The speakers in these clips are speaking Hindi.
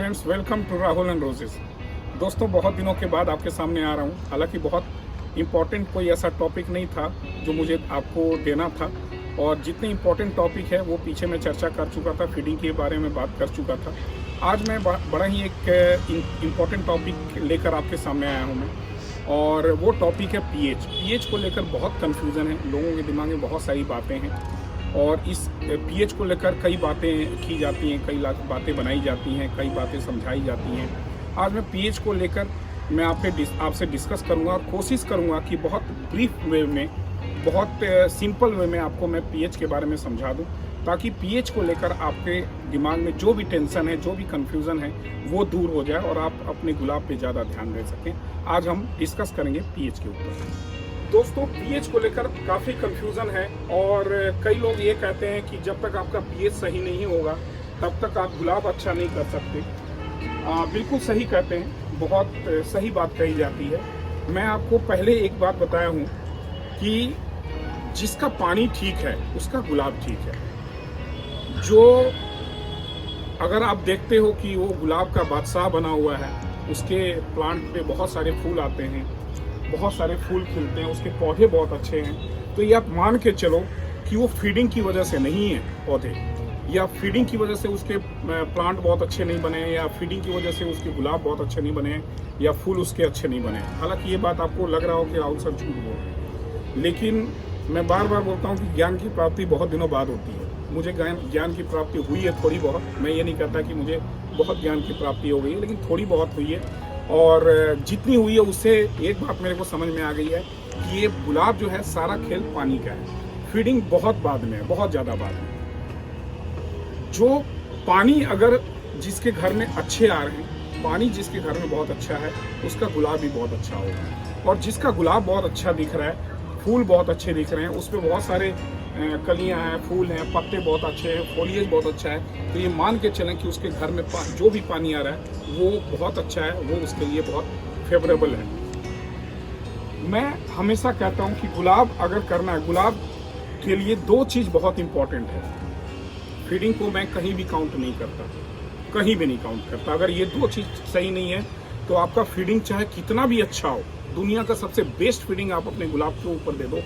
Friends, welcome to Rahul and roses. दोस्तों, बहुत दिनों के बाद आपके सामने आ रहा हूँ। हालांकि बहुत इम्पोर्टेंट कोई ऐसा टॉपिक नहीं था जो मुझे आपको देना था, और जितने इम्पोर्टेंट टॉपिक है वो पीछे मैं चर्चा कर चुका था, फीडिंग के बारे में बात कर चुका था। आज मैं बड़ा ही एक इम्पोर्टेंट टॉपिक लेकर आपके सामने आया हूँ मैं, और वो टॉपिक है पीएच को लेकर बहुत कन्फ्यूज़न है। लोगों के दिमाग में बहुत सारी बातें हैं, और इस पीएच को लेकर कई बातें की जाती हैं, कई बातें बनाई जाती हैं, कई बातें समझाई जाती हैं। आज मैं पीएच को लेकर मैं आपसे डिस्कस करूंगा, और कोशिश करूंगा कि बहुत ब्रीफ वे में, बहुत सिंपल वे में आपको मैं पीएच के बारे में समझा दूं, ताकि पीएच को लेकर आपके दिमाग में जो भी टेंशन है, जो भी कन्फ्यूज़न है, वो दूर हो जाए और आप अपने गुलाब पे ज़्यादा ध्यान दे सकें। आज हम डिस्कस करेंगे पीएच के ऊपर। दोस्तों, पीएच को लेकर काफ़ी कन्फ्यूज़न है, और कई लोग ये कहते हैं कि जब तक आपका पीएच सही नहीं होगा तब तक आप गुलाब अच्छा नहीं कर सकते। बिल्कुल सही कहते हैं, बहुत सही बात कही जाती है। मैं आपको पहले एक बात बताया हूँ कि जिसका पानी ठीक है उसका गुलाब ठीक है। जो अगर आप देखते हो कि वो गुलाब का बादशाह बना हुआ है, उसके प्लांट पे बहुत सारे फूल आते हैं, बहुत सारे फूल खिलते हैं, उसके पौधे बहुत अच्छे हैं, तो ये आप मान के चलो कि वो फीडिंग की वजह से नहीं है पौधे, या फीडिंग की वजह से उसके प्लांट बहुत अच्छे नहीं बने, या फीडिंग की वजह से उसके गुलाब बहुत अच्छे नहीं बने, या फूल उसके अच्छे नहीं बने। हालांकि ये बात आपको लग रहा हो कि राहुल सर झूठ बोल, लेकिन मैं बार बार बोलता हूँ कि ज्ञान की प्राप्ति बहुत दिनों बाद होती है। मुझे ज्ञान की प्राप्ति हुई है थोड़ी बहुत, मैं ये नहीं कहता कि मुझे बहुत ज्ञान की प्राप्ति हो गई है, लेकिन थोड़ी बहुत हुई है। और जितनी हुई है उससे एक बात मेरे को समझ में आ गई है कि ये गुलाब जो है सारा खेल पानी का है। फीडिंग बहुत बाद में है, बहुत ज़्यादा बाद में। जो पानी अगर जिसके घर में अच्छे आ रहे हैं, पानी जिसके घर में बहुत अच्छा है, उसका गुलाब भी बहुत अच्छा होगा। और जिसका गुलाब बहुत अच्छा दिख रहा है, फूल बहुत अच्छे दिख रहे हैं, उसमें बहुत सारे कलियां हैं, फूल हैं, पत्ते बहुत अच्छे हैं, फोलिएज बहुत अच्छा है, तो ये मान के चलें कि उसके घर में जो भी पानी आ रहा है वो बहुत अच्छा है, वो उसके लिए बहुत फेवरेबल है। मैं हमेशा कहता हूँ कि गुलाब अगर करना है, गुलाब के लिए दो चीज़ बहुत इंपॉर्टेंट है। फीडिंग को मैं कहीं भी काउंट नहीं करता, कहीं भी नहीं काउंट करता। अगर ये दो चीज़ सही नहीं है तो आपका फीडिंग चाहे कितना भी अच्छा हो, दुनिया का सबसे बेस्ट फीडिंग आप अपने गुलाब के ऊपर दे दो,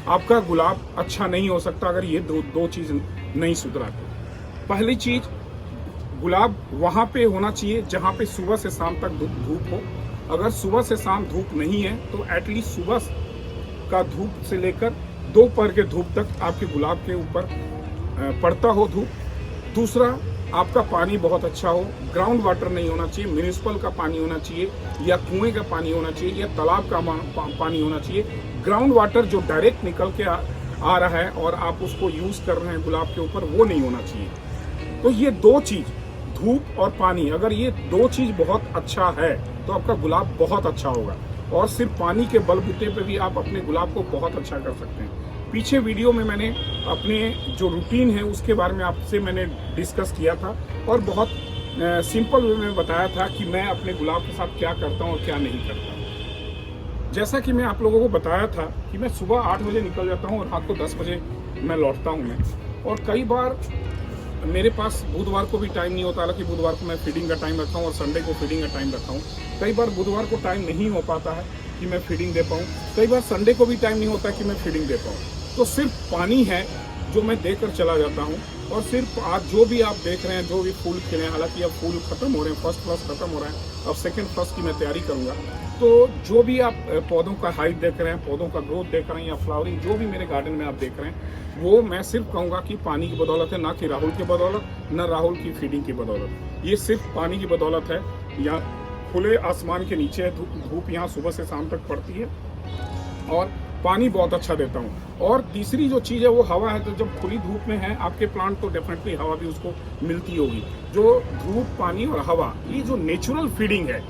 आपका गुलाब अच्छा नहीं हो सकता अगर ये दो चीज़ नहीं सुधरा। पहली चीज़, गुलाब वहाँ पे होना चाहिए जहाँ पे सुबह से शाम तक धूप हो। अगर सुबह से शाम धूप नहीं है तो एटलीस्ट सुबह का धूप से लेकर दोपहर के धूप तक आपके गुलाब के ऊपर पड़ता हो धूप। दूसरा, आपका पानी बहुत अच्छा हो, ग्राउंड वाटर नहीं होना चाहिए, म्यूनिसिपल का पानी होना चाहिए, या कुएं का पानी होना चाहिए, या तालाब का पानी होना चाहिए। ग्राउंड वाटर जो डायरेक्ट निकल के आ रहा है और आप उसको यूज़ कर रहे हैं गुलाब के ऊपर, वो नहीं होना चाहिए। तो ये दो चीज़, धूप और पानी, अगर ये दो चीज़ बहुत अच्छा है तो आपका गुलाब बहुत अच्छा होगा। और सिर्फ पानी के बलबूते पे भी आप अपने गुलाब को बहुत अच्छा कर सकते हैं। पीछे वीडियो में मैंने अपने जो रूटीन है उसके बारे में आपसे मैंने डिस्कस किया था, और बहुत सिंपल वे में बताया था कि मैं अपने गुलाब के साथ क्या करता हूँ और क्या नहीं करता। जैसा कि मैं आप लोगों को बताया था कि मैं सुबह 8 बजे निकल जाता हूँ और रात को 10 बजे मैं लौटता हूँ मैं। और कई बार मेरे पास बुधवार को भी टाइम नहीं होता, हालांकि बुधवार को मैं फीडिंग का टाइम रखता हूँ और संडे को फीडिंग का टाइम रखता हूँ। कई बार बुधवार को टाइम नहीं हो पाता है कि मैं फीडिंग दे पाऊँ, कई बार संडे को भी टाइम नहीं होता कि मैं फीडिंग दे पाऊँ। तो सिर्फ पानी है जो मैं देकर चला जाता हूँ। और सिर्फ आज जो भी आप देख रहे हैं, जो भी फूल खिले हैं, हालांकि अब फूल खत्म हो रहे हैं, फर्स्ट फ्लश खत्म हो रहा है, अब सेकंड फ्लश की मैं तैयारी करूँगा। तो जो भी आप पौधों का हाइट देख रहे हैं, पौधों का ग्रोथ देख रहे हैं, या फ्लावरिंग जो भी मेरे गार्डन में आप देख रहे हैं, वो मैं सिर्फ कहूँगा कि पानी की बदौलत है, ना कि राहुल की बदौलत, न राहुल की फीडिंग की बदौलत। ये सिर्फ पानी की बदौलत है। या खुले आसमान के नीचे धूप यहाँ सुबह से शाम तक पड़ती है, और पानी बहुत अच्छा देता हूँ। और तीसरी जो चीज़ है वो हवा है। तो जब खुली धूप में है आपके प्लांट, तो डेफिनेटली हवा भी उसको मिलती होगी। जो धूप, पानी और हवा, ये जो नेचुरल फीडिंग है,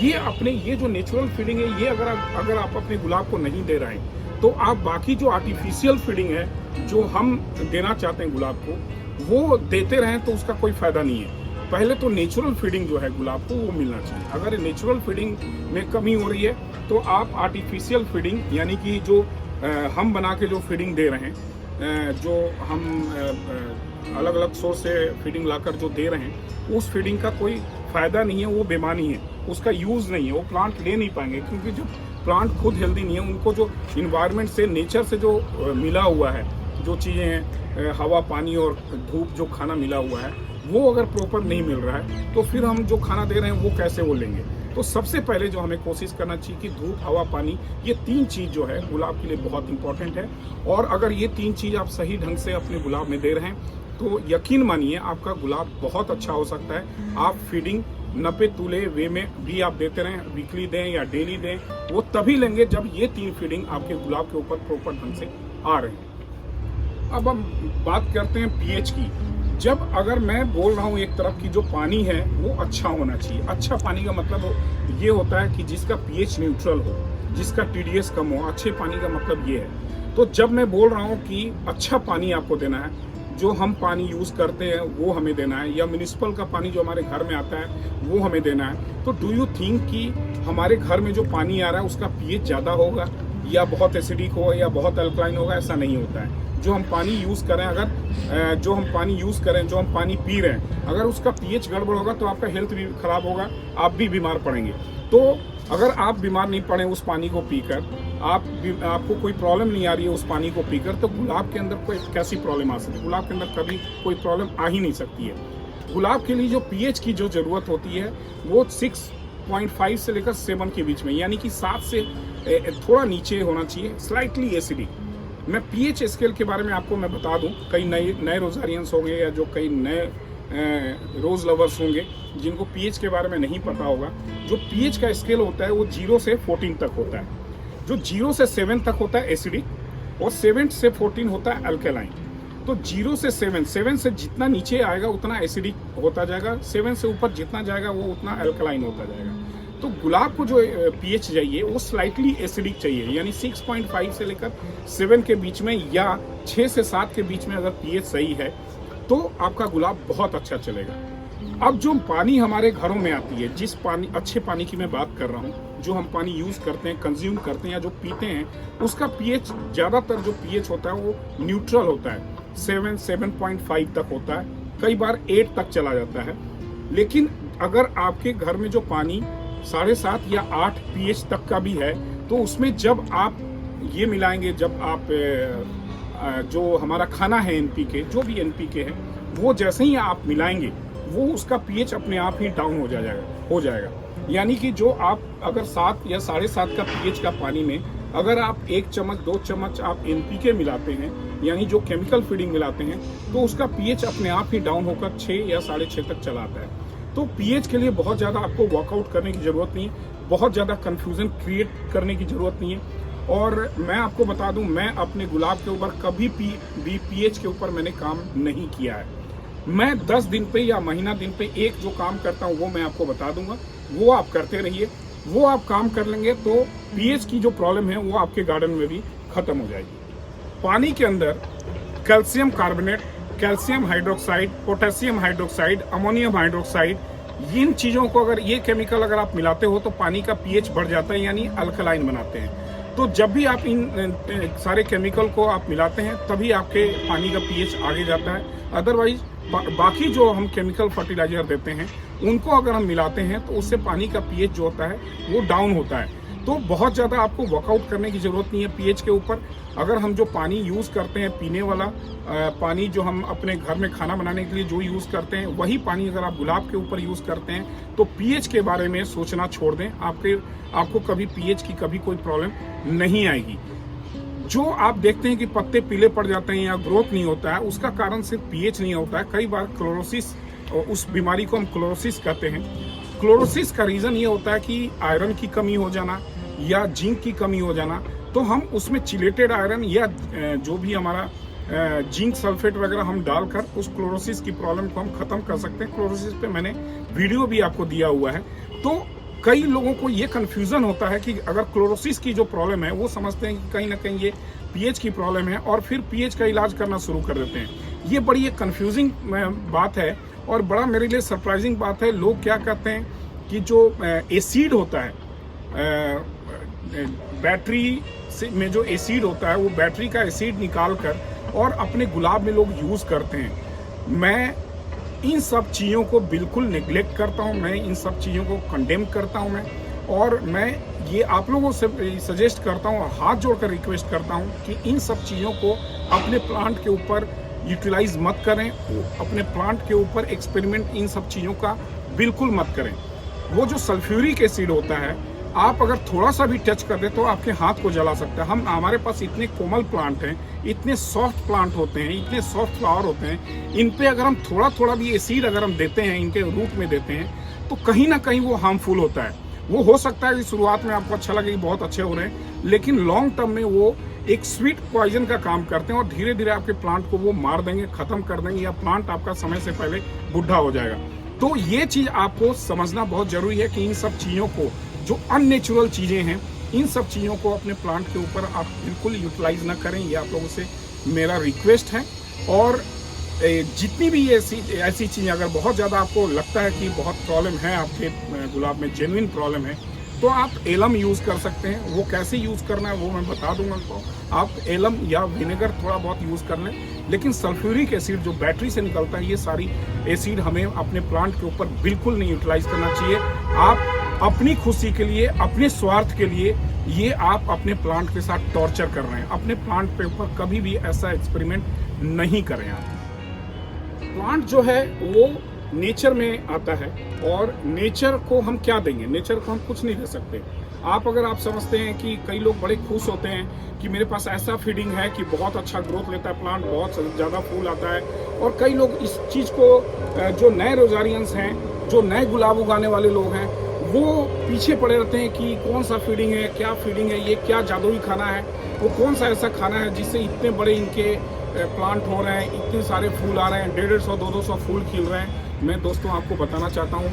ये जो नेचुरल फीडिंग है, ये अगर आप अपने गुलाब को नहीं दे रहे हैं, तो आप बाकी जो आर्टिफिशियल फीडिंग है जो हम देना चाहते हैं गुलाब को, वो देते रहें तो उसका कोई फ़ायदा नहीं है। पहले तो नेचुरल फीडिंग जो है गुलाब को, वो मिलना चाहिए। अगर नेचुरल फीडिंग में कमी हो रही है तो आप आर्टिफिशियल फीडिंग, यानी कि जो हम बना के जो फीडिंग दे रहे हैं, जो हम अलग अलग सोर्स से फीडिंग लाकर जो दे रहे हैं, उस फीडिंग का कोई फ़ायदा नहीं है, वो बेमानी है, उसका यूज़ नहीं है, वो प्लांट ले नहीं पाएंगे, क्योंकि जो प्लांट खुद हेल्दी नहीं है, उनको जो इन्वायरमेंट से, नेचर से जो मिला हुआ है, जो चीज़ें हैं, हवा, पानी और धूप, जो खाना मिला हुआ है, वो अगर प्रॉपर नहीं मिल रहा है तो फिर हम जो खाना दे रहे हैं वो कैसे वो लेंगे। तो सबसे पहले जो हमें कोशिश करना चाहिए कि धूप, हवा, पानी, ये 3 चीज़ जो है गुलाब के लिए बहुत इंपॉर्टेंट है। और अगर ये 3 चीज़ आप सही ढंग से अपने गुलाब में दे रहे हैं तो यकीन मानिए आपका गुलाब बहुत अच्छा हो सकता है। आप फीडिंग नपे तुले वे में भी आप देते रहें, वीकली दें या डेली दें, वो तभी लेंगे जब ये 3 फीडिंग आपके गुलाब के ऊपर प्रॉपर ढंग से आ रहे हैं। अब हम बात करते हैं पीएच की। जब अगर मैं बोल रहा हूँ एक तरफ की जो पानी है वो अच्छा होना चाहिए। अच्छा पानी का मतलब ये होता है कि जिसका पीएच न्यूट्रल हो, जिसका टीडीएस कम हो। अच्छे पानी का मतलब ये है। तो जब मैं बोल रहा हूँ कि अच्छा पानी आपको देना है, जो हम पानी यूज़ करते हैं वो हमें देना है, या म्युनिसिपल का पानी जो हमारे घर में आता है वो हमें देना है, तो डू यू थिंक कि हमारे घर में जो पानी आ रहा है उसका पीएच ज़्यादा होगा या बहुत एसिडिक होगा या बहुत अल्कलाइन होगा? ऐसा नहीं होता है। जो हम पानी यूज़ करें, अगर जो हम पानी यूज़ करें, जो हम पानी पी रहे हैं, अगर उसका पीएच गड़बड़ होगा तो आपका हेल्थ भी खराब होगा, आप भी बीमार पड़ेंगे। तो अगर आप बीमार नहीं पड़े उस पानी को पीकर, आपको कोई प्रॉब्लम नहीं आ रही है उस पानी को पीकर, तो गुलाब के अंदर कोई कैसी प्रॉब्लम आ सकती है? गुलाब के अंदर कभी कोई प्रॉब्लम आ ही नहीं सकती है। गुलाब के लिए जो पीएच की जो ज़रूरत होती है वो 6.5 से लेकर 7 के बीच में, यानी कि 7 से थोड़ा नीचे होना चाहिए, स्लाइटली एसिडिक। मैं पीएच स्केल के बारे में आपको मैं बता दूं, कई नए रोजारियंस होंगे या जो कई नए रोज लवर्स होंगे जिनको पीएच के बारे में नहीं पता होगा। जो पीएच का स्केल होता है वो 0 से 14 तक होता है। जो 0 से 7 तक होता है एसिडिक और 7 से 14 होता है अल्कलाइन। तो 0 से 7 से जितना नीचे आएगा उतना एसिडिक होता जाएगा, 7 से ऊपर जितना जाएगा वो उतना अल्कलाइन होता जाएगा। तो गुलाब को जो पीएच चाहिए वो स्लाइटली एसिडिक चाहिए, यानी 6.5 से लेकर 7 के बीच में या 6 से 7 के बीच में अगर पीएच सही है तो आपका गुलाब बहुत अच्छा चलेगा। अब जो पानी हमारे घरों में आती है, जिस पानी, अच्छे पानी की मैं बात कर रहा हूँ, जो हम पानी यूज़ करते हैं, कंज्यूम करते हैं या जो पीते हैं, उसका पीएच ज़्यादातर जो पीएच होता है वो न्यूट्रल होता है। 7.5 तक होता है, कई बार 8 तक चला जाता है। लेकिन अगर आपके घर में जो पानी 7.5 या 8 पीएच तक का भी है, तो उसमें जब आप ये मिलाएंगे, जब आप जो हमारा खाना है एनपीके, जो भी एनपीके है, वो जैसे ही आप मिलाएंगे वो उसका पीएच अपने आप ही डाउन हो जाएगा। यानी कि जो आप अगर 7 या 7.5 का पीएच का पानी में अगर आप 1 चम्मच 2 चम्मच आप एनपीके मिलाते हैं, यानी जो केमिकल फीडिंग मिलाते हैं, तो उसका पीएच अपने आप ही डाउन होकर 6 या 6.5 तक चला आता है। तो पीएच के लिए बहुत ज़्यादा आपको वर्कआउट करने की ज़रूरत नहीं है, बहुत ज़्यादा कन्फ्यूज़न क्रिएट करने की ज़रूरत नहीं है। और मैं आपको बता दूं, मैं अपने गुलाब के ऊपर कभी भी पीएच के ऊपर मैंने काम नहीं किया है। मैं 10 दिन पे या महीना दिन पे एक जो काम करता हूं वो मैं आपको बता दूंगा, वो आप करते रहिए। वो आप काम कर लेंगे तो पीएच की जो प्रॉब्लम है वो आपके गार्डन में भी खत्म हो जाएगी। पानी के अंदर calcium carbonate, calcium hydroxide, potassium hydroxide, ammonium hydroxide, इन चीज़ों को अगर ये केमिकल अगर आप मिलाते हो तो पानी का पीएच बढ़ जाता है, यानी अल्कलाइन बनाते हैं। तो जब भी आप इन सारे केमिकल को आप मिलाते हैं तभी आपके पानी का पीएच आगे जाता है। अदरवाइज बाकी जो हम केमिकल फर्टिलाइजर देते हैं उनको अगर हम मिलाते हैं तो उससे पानी का पीएच जो होता है वो डाउन होता है। तो बहुत ज़्यादा आपको वर्कआउट करने की ज़रूरत नहीं है पीएच के ऊपर। अगर हम जो पानी यूज़ करते हैं, पीने वाला पानी, जो हम अपने घर में खाना बनाने के लिए जो यूज़ करते हैं, वही पानी अगर आप गुलाब के ऊपर यूज़ करते हैं तो पीएच के बारे में सोचना छोड़ दें। आपको कभी पीएच की कभी कोई प्रॉब्लम नहीं आएगी। जो आप देखते हैं कि पत्ते पीले पड़ जाते हैं या ग्रोथ नहीं होता है, उसका कारण सिर्फ पीएच नहीं होता है। कई बार क्लोरोसिस, उस बीमारी को हम क्लोरोसिस कहते हैं। क्लोरोसिस का रीज़न ये होता है कि आयरन की कमी हो जाना या जिंक की कमी हो जाना। तो हम उसमें चिलेटेड आयरन या जो भी हमारा जिंक सल्फेट वगैरह हम डालकर उस क्लोरोसिस की प्रॉब्लम को हम खत्म कर सकते हैं। क्लोरोसिस पे मैंने वीडियो भी आपको दिया हुआ है। तो कई लोगों को ये कन्फ्यूज़न होता है कि अगर क्लोरोसिस की जो प्रॉब्लम है वो समझते हैं कि कहीं ना कहीं ये पीएच की प्रॉब्लम है और फिर पीएच का इलाज करना शुरू कर देते हैं। ये बड़ी एक कन्फ्यूजिंग बात है और बड़ा मेरे लिए सरप्राइजिंग बात है। लोग क्या कहते हैं कि जो एसिड होता है, बैटरी में जो एसिड होता है, वो बैटरी का एसिड निकाल कर और अपने गुलाब में लोग यूज़ करते हैं। मैं इन सब चीज़ों को बिल्कुल निगलेक्ट करता हूँ, मैं इन सब चीज़ों को कंडेम करता हूँ मैं। और मैं ये आप लोगों से सजेस्ट करता हूँ, हाथ जोड़कर रिक्वेस्ट करता हूँ कि इन सब चीज़ों को अपने प्लांट के ऊपर यूटिलाइज मत करें, अपने प्लांट के ऊपर एक्सपेरिमेंट इन सब चीज़ों का बिल्कुल मत करें। वो जो सल्फ्यूरिक एसिड होता है, आप अगर थोड़ा सा भी टच कर दे तो आपके हाथ को जला सकता है। हमारे पास इतने कोमल प्लांट हैं, इतने सॉफ्ट प्लांट होते हैं, इतने सॉफ्ट फ्लावर होते हैं, इन पे अगर हम थोड़ा थोड़ा भी एसिड अगर हम देते हैं, इनके रूट में देते हैं, तो कहीं ना कहीं वो हार्मफुल होता है। वो हो सकता है कि शुरुआत में आपको अच्छा लगे कि बहुत अच्छे हो रहे हैं, लेकिन लॉन्ग टर्म में वो एक स्वीट पॉइजन का काम करते हैं और धीरे धीरे आपके प्लांट को वो मार देंगे, खत्म कर देंगे, या प्लांट आपका समय से पहले बुढ़ा हो जाएगा। तो ये चीज आपको समझना बहुत जरूरी है कि इन सब चीजों को, जो अननेचुरल चीजें हैं, इन सब चीजों को अपने प्लांट के ऊपर आप बिल्कुल यूटिलाइज ना करें। ये आप लोगों से मेरा रिक्वेस्ट है। और जितनी भी ऐसी चीजें अगर बहुत ज्यादा आपको लगता है कि बहुत प्रॉब्लम है आपके गुलाब में, जेन्युइन प्रॉब्लम है, तो आप एलम यूज कर सकते हैं। वो कैसे यूज करना है वो मैं बता दूंगा आपको। आप एलम या विनेगर थोड़ा बहुत यूज कर लें, लेकिन सल्फ्यूरिक एसिड जो बैटरी से निकलता है, ये सारी एसिड हमें अपने प्लांट के ऊपर बिल्कुल नहीं यूटिलाइज करना चाहिए। आप अपनी खुशी के लिए, अपने स्वार्थ के लिए ये आप अपने प्लांट के साथ टॉर्चर कर रहे हैं। अपने प्लांट के ऊपर कभी भी ऐसा एक्सपेरिमेंट नहीं करें आप। प्लांट जो है वो नेचर में आता है, और नेचर को हम क्या देंगे? नेचर को हम कुछ नहीं दे सकते। अगर आप समझते हैं कि कई लोग बड़े खुश होते हैं कि मेरे पास ऐसा फीडिंग है कि बहुत अच्छा ग्रोथ लेता है प्लांट, बहुत ज़्यादा फूल आता है, और कई लोग इस चीज़ को, जो नए रोजारियंस हैं, जो नए गुलाब उगाने वाले लोग हैं, वो पीछे पड़े रहते हैं कि कौन सा फीडिंग है, क्या फीडिंग है, ये क्या जादुई खाना है, वो कौन सा ऐसा खाना है जिससे इतने बड़े इनके प्लांट हो रहे हैं, इतने सारे फूल आ रहे हैं, 150, 200 फूल खिल रहे हैं। मैं दोस्तों आपको बताना चाहता हूँ,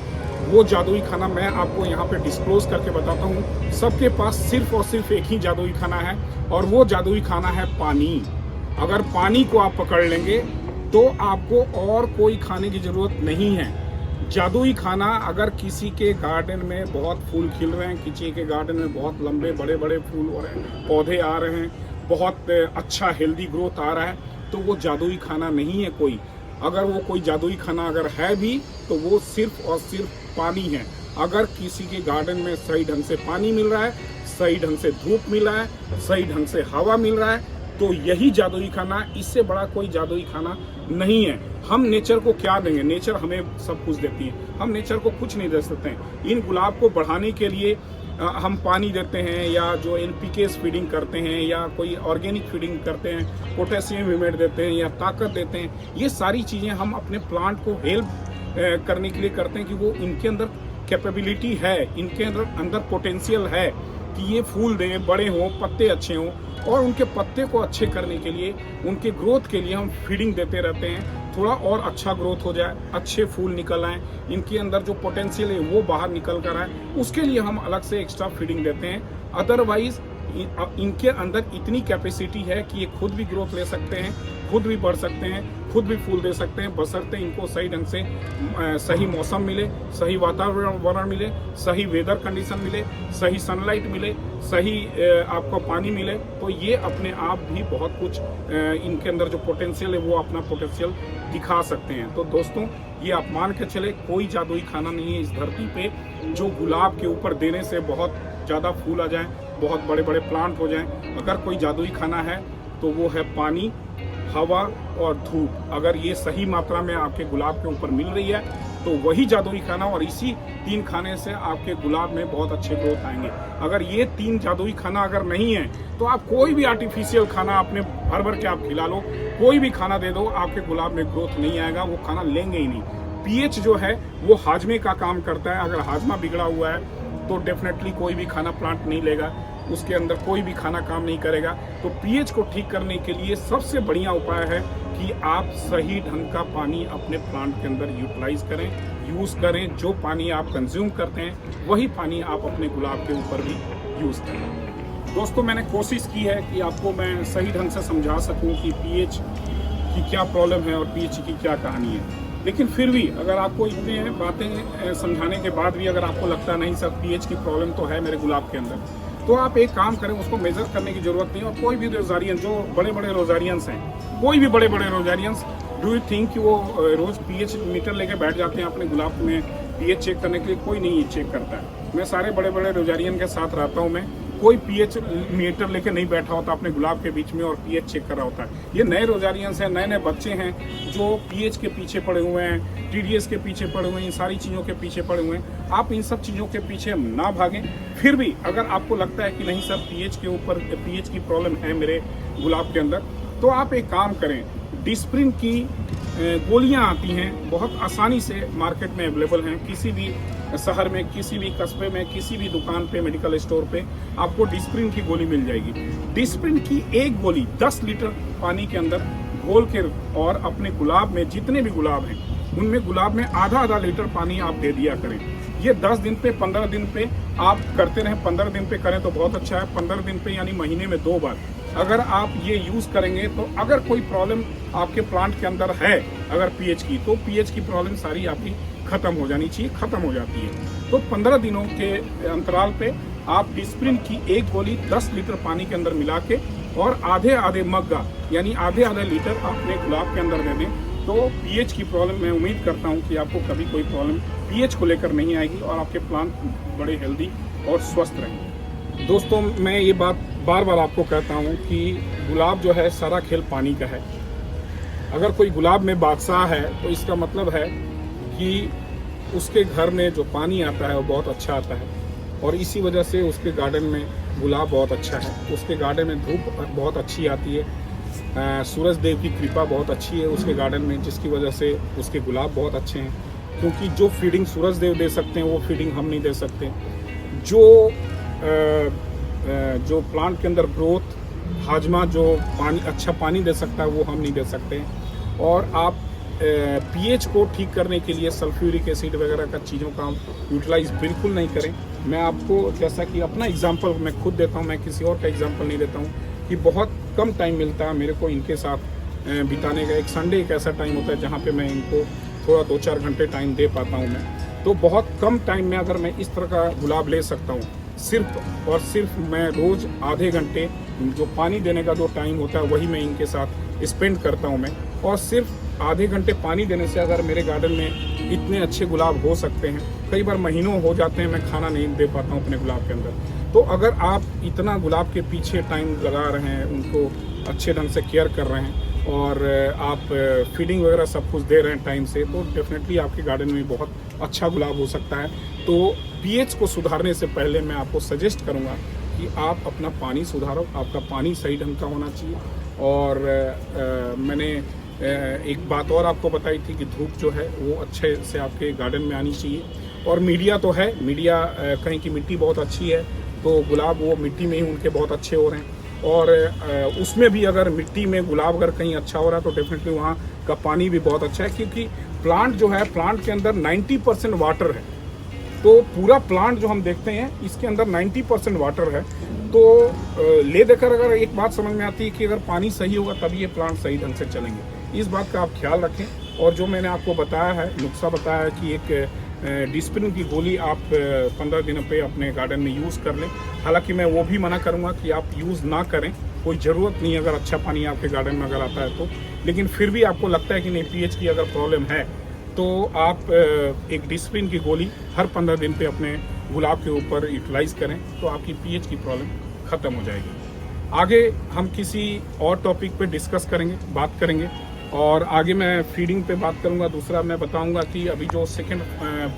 वो जादुई खाना मैं आपको यहाँ पे डिस्क्लोज करके बताता हूँ। सबके पास सिर्फ और सिर्फ एक ही जादुई खाना है, और वो जादुई खाना है पानी। अगर पानी को आप पकड़ लेंगे तो आपको और कोई खाने की जरूरत नहीं है। जादुई खाना, अगर किसी के गार्डन में बहुत फूल खिल रहे हैं, किसी के गार्डन में बहुत लंबे बड़े बड़े फूल हो रहे हैं, पौधे आ रहे हैं, बहुत अच्छा हेल्दी ग्रोथ आ रहा है, तो वो जादुई खाना नहीं है कोई। अगर वो कोई जादुई खाना अगर है भी, तो वो सिर्फ और सिर्फ पानी है। अगर किसी के गार्डन में सही ढंग से पानी मिल रहा है, सही ढंग से धूप मिल रहा है, सही ढंग से हवा मिल रहा है, तो यही जादुई खाना, इससे बड़ा कोई जादुई खाना नहीं है। हम नेचर को क्या देंगे? नेचर हमें सब कुछ देती है, हम नेचर को कुछ नहीं दे सकते हैं। इन गुलाब को बढ़ाने के लिए हम पानी देते हैं, या जो NPK फीडिंग करते हैं, या कोई ऑर्गेनिक फीडिंग करते हैं, पोटेशियम ह्यूमेट देते हैं, या ताकत देते हैं, ये सारी चीज़ें हम अपने प्लांट को हेल्प करने के लिए करते हैं कि वो इनके अंदर कैपेबिलिटी है, इनके अंदर पोटेंशियल है कि ये फूल दें, बड़े हों, पत्ते अच्छे हों, और उनके पत्ते को अच्छे करने के लिए, उनके ग्रोथ के लिए हम फीडिंग देते रहते हैं। थोड़ा और अच्छा ग्रोथ हो जाए, अच्छे फूल निकल आए, इनके अंदर जो पोटेंशियल है वो बाहर निकल कर आए, उसके लिए हम अलग से एक्स्ट्रा फीडिंग देते हैं। अदरवाइज इनके अंदर इतनी कैपेसिटी है कि ये खुद भी ग्रोथ ले सकते हैं, खुद भी बढ़ सकते हैं, खुद भी फूल दे सकते हैं, बशर्ते इनको सही ढंग से सही मौसम मिले, सही वातावरण मिले, सही वेदर कंडीशन मिले, सही सनलाइट मिले, सही आपको पानी मिले, तो ये अपने आप भी बहुत कुछ इनके अंदर जो पोटेंशियल है वो अपना पोटेंशियल दिखा सकते हैं। तो दोस्तों, ये आप मान के चले, कोई जादुई खाना नहीं है इस धरती पे जो गुलाब के ऊपर देने से बहुत ज़्यादा फूल आ जाए, बहुत बड़े बड़े प्लांट हो जाएं। अगर कोई जादुई खाना है तो वो है पानी, हवा और धूप। अगर ये सही मात्रा में आपके गुलाब के ऊपर मिल रही है तो वही जादुई खाना, और इसी 3 खाने से आपके गुलाब में बहुत अच्छे ग्रोथ आएंगे। अगर ये 3 जादुई खाना अगर नहीं है तो आप कोई भी आर्टिफिशियल खाना अपने भर भर के आप खिला लो, कोई भी खाना दे दो, आपके गुलाब में ग्रोथ नहीं आएगा, वो खाना लेंगे ही नहीं। पीएच जो है वो हाजमे का काम करता है। अगर हाजमा बिगड़ा हुआ है तो डेफिनेटली कोई भी खाना प्लांट नहीं लेगा, उसके अंदर कोई भी खाना काम नहीं करेगा। तो पीएच को ठीक करने के लिए सबसे बढ़िया उपाय है कि आप सही ढंग का पानी अपने प्लांट के अंदर यूटिलाइज करें, यूज करें। जो पानी आप कंज्यूम करते हैं वही पानी आप अपने गुलाब के ऊपर भी यूज करें। दोस्तों, मैंने कोशिश की है कि आपको मैं सही ढंग से समझा सकूं कि पीएच की क्या प्रॉब्लम है और पीएच की क्या कहानी है, लेकिन फिर भी अगर आपको इतने बातें समझाने के बाद भी अगर आपको लगता नहीं सर पीएच की प्रॉब्लम तो है मेरे गुलाब के अंदर, तो आप एक काम करें, उसको मेजर करने की जरूरत नहीं। और कोई भी रोजारियन, जो बड़े बड़े रोजारियंस हैं, कोई भी बड़े बड़े रोजारियंस, डू यू थिंक कि वो रोज पीएच मीटर लेके बैठ जाते हैं अपने गुलाब में पीएच चेक करने के लिए? कोई नहीं चेक करता है। मैं सारे बड़े बड़े रोजारियन के साथ रहता हूँ, मैं कोई पीएच मीटर लेके नहीं बैठा होता अपने गुलाब के बीच में और पीएच चेक कर रहा होता है। ये नए रोजारियंस हैं, नए नए बच्चे हैं जो पीएच के पीछे पड़े हुए हैं, टीडीएस के पीछे पड़े हुए हैं, इन सारी चीज़ों के पीछे पड़े हुए हैं। आप इन सब चीज़ों के पीछे ना भागें। फिर भी अगर आपको लगता है कि नहीं सर पीएच के ऊपर पीएच की प्रॉब्लम है मेरे गुलाब के अंदर, तो आप एक काम करें, डिस्प्रिन की गोलियां आती हैं, बहुत आसानी से मार्केट में अवेलेबल हैं। किसी भी शहर में, किसी भी कस्बे में, किसी भी दुकान पे, मेडिकल स्टोर पे आपको डिस्प्रिन की गोली मिल जाएगी। डिस्प्रिन की एक गोली 10 लीटर पानी के अंदर घोल के और अपने गुलाब में, जितने भी गुलाब हैं उनमें गुलाब में आधा लीटर पानी आप दे दिया करें। ये 10 दिन पे, 15 दिन पे आप करते रहें। 15 दिन पे करें तो बहुत अच्छा है। 15 दिन पे यानी महीने में 2 बार अगर आप ये यूज करेंगे, तो अगर कोई प्रॉब्लम आपके प्लांट के अंदर है अगर पीएच की, तो पीएच की प्रॉब्लम सारी आपकी खत्म हो जानी चाहिए, खत्म हो जाती है। तो 15 दिनों के अंतराल पे आप डिस्प्रिन की एक गोली 10 लीटर पानी के अंदर मिला के और आधे मग्गा यानी आधे लीटर अपने गुलाब के अंदर दे दें, तो पीएच की प्रॉब्लम मैं उम्मीद करता हूं कि आपको कभी कोई प्रॉब्लम पीएच को लेकर नहीं आएगी और आपके प्लांट बड़े हेल्दी और स्वस्थ रहेंगे। दोस्तों, मैं ये बात बार बार आपको कहता हूं कि गुलाब जो है सारा खेल पानी का है। अगर कोई गुलाब में बादशाह है तो इसका मतलब है कि उसके घर में जो पानी आता है वो बहुत अच्छा आता है और इसी वजह से उसके गार्डन में गुलाब बहुत अच्छा है। उसके गार्डन में धूप बहुत अच्छी आती है, सूरज देव की कृपा बहुत अच्छी है उसके गार्डन में, जिसकी वजह से उसके गुलाब बहुत अच्छे हैं। क्योंकि जो फीडिंग सूरज देव दे सकते हैं वो फीडिंग हम नहीं दे सकते। जो प्लांट के अंदर ग्रोथ, हाजमा, जो पानी अच्छा पानी दे सकता है वो हम नहीं दे सकते। और आप पीएच को ठीक करने के लिए सल्फ्यूरिक एसिड वगैरह का चीज़ों का यूटिलाइज बिल्कुल नहीं करें। मैं आपको जैसा कि अपना एग्जांपल मैं खुद देता हूं, मैं किसी और का एग्जांपल नहीं देता हूं कि बहुत कम टाइम मिलता है मेरे को इनके साथ बिताने का। एक संडे एक ऐसा टाइम होता है जहां पे मैं इनको थोड़ा 2-4 घंटे टाइम दे पाता हूं मैं। तो बहुत कम टाइम में अगर मैं इस तरह का गुलाब ले सकता हूँ, सिर्फ और सिर्फ मैं रोज़ आधे घंटे जो पानी देने का जो टाइम होता है वही मैं इनके साथ स्पेंड करता हूँ मैं। और सिर्फ आधे घंटे पानी देने से अगर मेरे गार्डन में इतने अच्छे गुलाब हो सकते हैं, कई बार महीनों हो जाते हैं मैं खाना नहीं दे पाता हूँ अपने गुलाब के अंदर। तो अगर आप इतना गुलाब के पीछे टाइम लगा रहे हैं, उनको अच्छे ढंग से केयर कर रहे हैं और आप फीडिंग वगैरह सब कुछ दे रहे हैं टाइम से, तो डेफिनेटली आपके गार्डन में बहुत अच्छा गुलाब हो सकता है। तो पीएच को सुधारने से पहले मैं आपको सजेस्ट करूंगा कि आप अपना पानी सुधारो, आपका पानी सही ढंग का होना चाहिए। और मैंने एक बात और आपको बताई थी कि धूप जो है वो अच्छे से आपके गार्डन में आनी चाहिए। और मीडिया तो है, मीडिया कहीं की मिट्टी बहुत अच्छी है तो गुलाब वो मिट्टी में ही उनके बहुत अच्छे हो रहे हैं। और उसमें भी अगर मिट्टी में गुलाब अगर कहीं अच्छा हो रहा है तो डेफिनेटली वहाँ का पानी भी बहुत अच्छा है, क्योंकि प्लांट जो है, प्लांट के अंदर 90% वाटर है। तो पूरा प्लांट जो हम देखते हैं इसके अंदर 90% वाटर है। तो ले देकर अगर एक बात समझ में आती है कि अगर पानी सही होगा तभी ये प्लांट सही ढंग से चलेंगे। इस बात का आप ख्याल रखें। और जो मैंने आपको बताया है, नुस्खा बताया है कि एक डिस्प्रिन की गोली आप 15 दिनों पे अपने गार्डन में यूज़ कर लें। हालांकि मैं वो भी मना करूंगा कि आप यूज़ ना करें, कोई ज़रूरत नहीं अगर अच्छा पानी आपके गार्डन में अगर आता है तो। लेकिन फिर भी आपको लगता है कि नहीं पीएच की अगर प्रॉब्लम है तो आप एक डिस्प्रिन की गोली हर 15 दिन पे अपने गुलाब के ऊपर यूटिलाइज करें तो आपकी पीएच की प्रॉब्लम ख़त्म हो जाएगी। आगे हम किसी और टॉपिक पे डिस्कस करेंगे, बात करेंगे। और आगे मैं फीडिंग पे बात करूंगा। दूसरा मैं बताऊंगा कि अभी जो सेकंड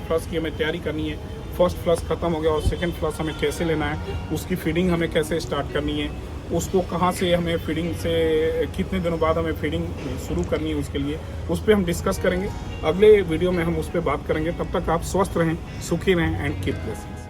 फ्लश की हमें तैयारी करनी है, फर्स्ट फ्लश ख़त्म हो गया और सेकंड फ्लश हमें कैसे लेना है, उसकी फीडिंग हमें कैसे स्टार्ट करनी है, उसको कहाँ से हमें फीडिंग से कितने दिनों बाद हमें फीडिंग शुरू करनी है, उसके लिए उस पर हम डिस्कस करेंगे। अगले वीडियो में हम उस पर बात करेंगे। तब तक आप स्वस्थ रहें, सुखी रहें एंड कीप ब्लेसिंग।